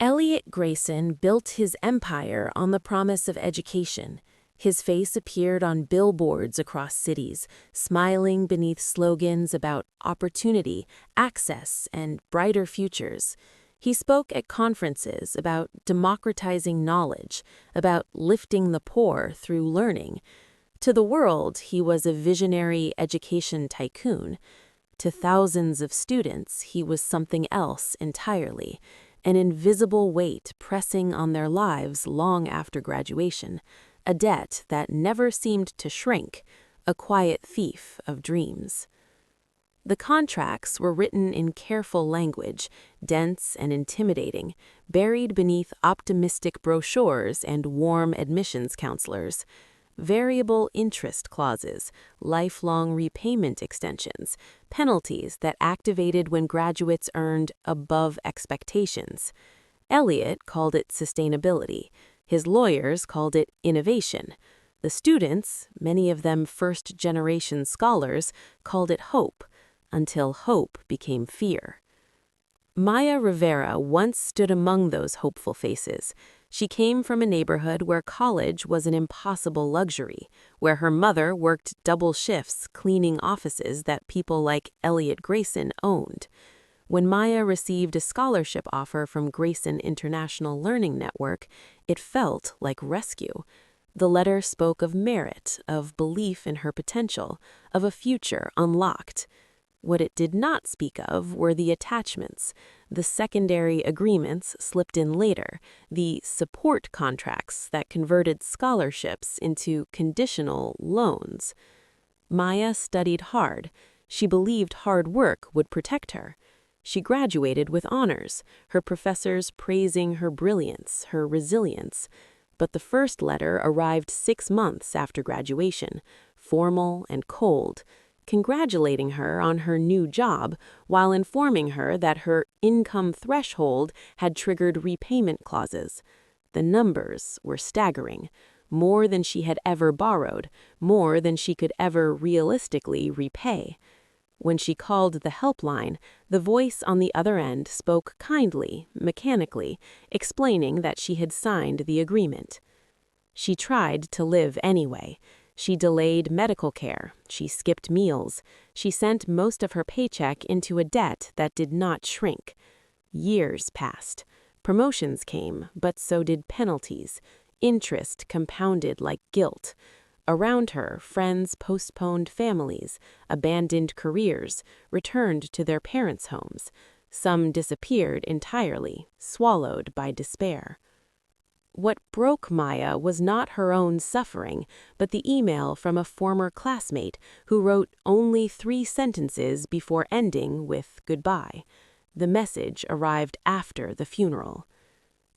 Elliot Grayson built his empire on the promise of education. His face appeared on billboards across cities, smiling beneath slogans about opportunity, access, and brighter futures. He spoke at conferences about democratizing knowledge, about lifting the poor through learning. To the world, he was a visionary education tycoon. To thousands of students, he was something else entirely, an invisible weight pressing on their lives long after graduation, a debt that never seemed to shrink, a quiet thief of dreams. The contracts were written in careful language, dense and intimidating, buried beneath optimistic brochures and warm admissions counselors. Variable interest clauses, lifelong repayment extensions, penalties that activated when graduates earned above expectations. Elliot called it sustainability. His lawyers called it innovation. The students, many of them first-generation scholars, called it hope, until hope became fear. Maya Rivera once stood among those hopeful faces. She came from a neighborhood where college was an impossible luxury, where her mother worked double shifts cleaning offices that people like Elliot Grayson owned. When Maya received a scholarship offer from Grayson International Learning Network, it felt like rescue. The letter spoke of merit, of belief in her potential, of a future unlocked. What it did not speak of were the attachments, the secondary agreements slipped in later, the support contracts that converted scholarships into conditional loans. Maya studied hard. She believed hard work would protect her. She graduated with honors, her professors praising her brilliance, her resilience. But the first letter arrived 6 months after graduation, formal and cold, congratulating her on her new job while informing her that her income threshold had triggered repayment clauses. The numbers were staggering. More than she had ever borrowed, more than she could ever realistically repay. When she called the helpline, the voice on the other end spoke kindly, mechanically, explaining that she had signed the agreement. She tried to live anyway. She delayed medical care, she skipped meals, she sent most of her paycheck into a debt that did not shrink. Years passed. Promotions came, but so did penalties. Interest compounded like guilt. Around her, friends postponed families, abandoned careers, returned to their parents' homes. Some disappeared entirely, swallowed by despair. What broke Maya was not her own suffering, but the email from a former classmate who wrote only 3 sentences before ending with goodbye. The message arrived after the funeral.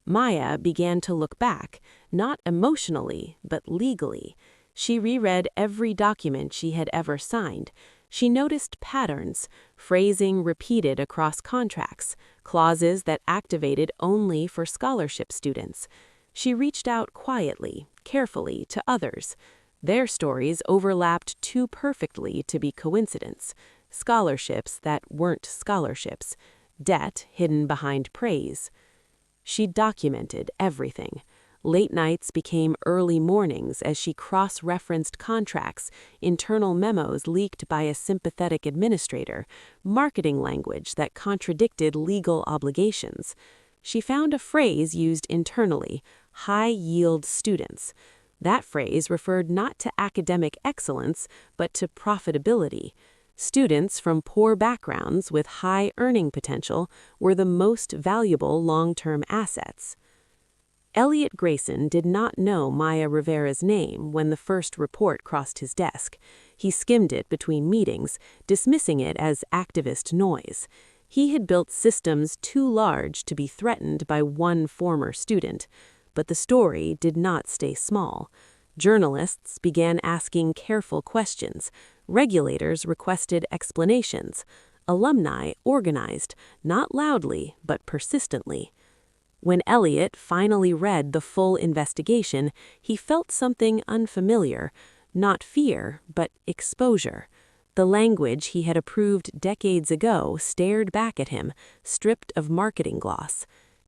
Maya began to look back, not emotionally, but legally. She reread every document she had ever signed. She noticed patterns, phrasing repeated across contracts, clauses that activated only for scholarship students. She reached out quietly, carefully to others. Their stories overlapped too perfectly to be coincidence. Scholarships that weren't scholarships. Debt hidden behind praise. She documented everything. Late nights became early mornings as she cross-referenced contracts, internal memos leaked by a sympathetic administrator, marketing language that contradicted legal obligations. She found a phrase used internally, high-yield students. That phrase referred not to academic excellence, but to profitability. Students from poor backgrounds with high earning potential were the most valuable long-term assets. Elliot Grayson did not know Maya Rivera's name when the first report crossed his desk. He skimmed it between meetings, dismissing it as activist noise. He had built systems too large to be threatened by one former student. But the story did not stay small. Journalists began asking careful questions. Regulators requested explanations. Alumni organized, not loudly, but persistently. When Elliot finally read the full investigation, he felt something unfamiliar, not fear, but exposure. The language he had approved decades ago stared back at him, stripped of marketing gloss.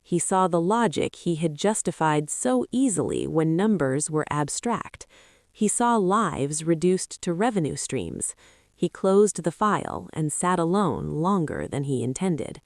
He saw the logic he had justified so easily when numbers were abstract. He saw lives reduced to revenue streams. He closed the file and sat alone longer than he intended.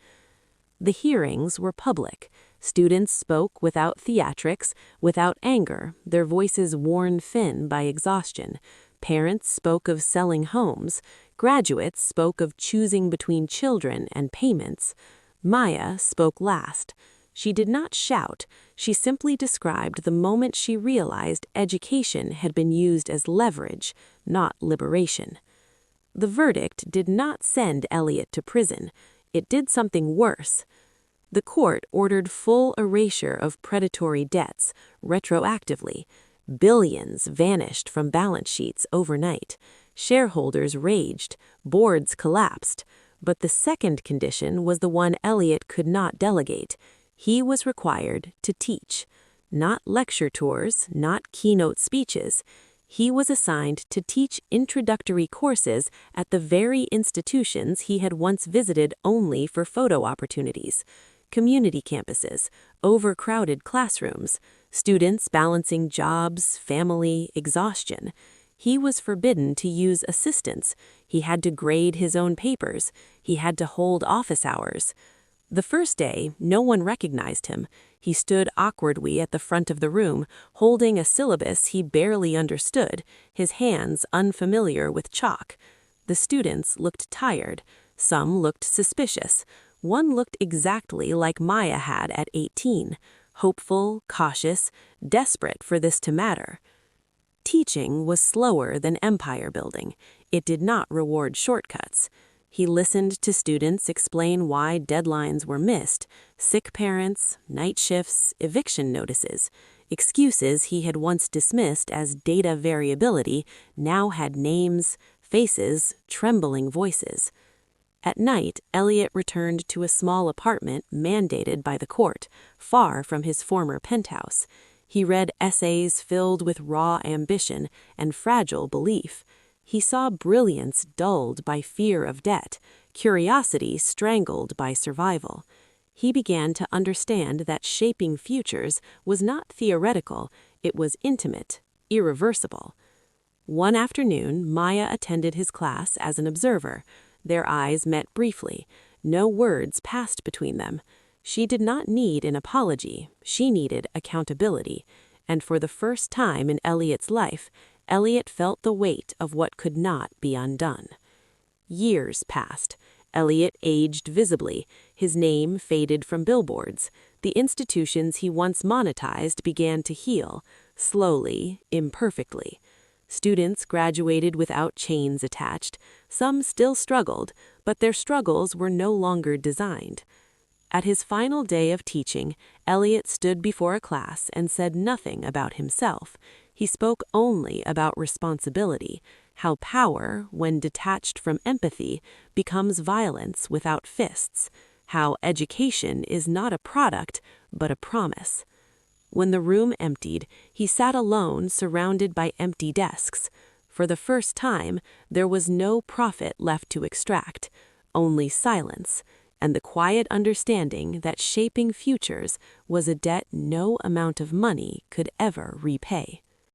The hearings were public. Students spoke without theatrics, without anger, their voices worn thin by exhaustion. Parents spoke of selling homes. Graduates spoke of choosing between children and payments. Maya spoke last. She did not shout. She simply described the moment she realized education had been used as leverage, not liberation. The verdict did not send Elliot to prison. It did something worse. The court ordered full erasure of predatory debts, retroactively. Billions vanished from balance sheets overnight. Shareholders raged. Boards collapsed. But the second condition was the one Elliot could not delegate. He was required to teach. Not lecture tours, not keynote speeches. He was assigned to teach introductory courses at the very institutions he had once visited only for photo opportunities. Community campuses, overcrowded classrooms, students balancing jobs, family, exhaustion. He was forbidden to use assistants. He had to grade his own papers. He had to hold office hours. The first day, no one recognized him. He stood awkwardly at the front of the room, holding a syllabus he barely understood, his hands unfamiliar with chalk. The students looked tired. Some looked suspicious. One looked exactly like Maya had at 18, hopeful, cautious, desperate for this to matter. Teaching was slower than empire building. It did not reward shortcuts. He listened to students explain why deadlines were missed, sick parents, night shifts, eviction notices. Excuses he had once dismissed as data variability now had names, faces, trembling voices. At night, Elliot returned to a small apartment mandated by the court, far from his former penthouse. He read essays filled with raw ambition and fragile belief. He saw brilliance dulled by fear of debt, curiosity strangled by survival. He began to understand that shaping futures was not theoretical, it was intimate, irreversible. One afternoon, Maya attended his class as an observer. Their eyes met briefly. No words passed between them. She did not need an apology. She needed accountability. And for the first time in Elliot's life, Elliot felt the weight of what could not be undone. Years passed. Elliot aged visibly. His name faded from billboards. The institutions he once monetized began to heal, slowly, imperfectly. Students graduated without chains attached. Some still struggled, but their struggles were no longer designed. At his final day of teaching, Elliot stood before a class and said nothing about himself. He spoke only about responsibility, how power, when detached from empathy, becomes violence without fists, how education is not a product, but a promise. When the room emptied, he sat alone surrounded by empty desks. For the first time, there was no profit left to extract, only silence, and the quiet understanding that shaping futures was a debt no amount of money could ever repay.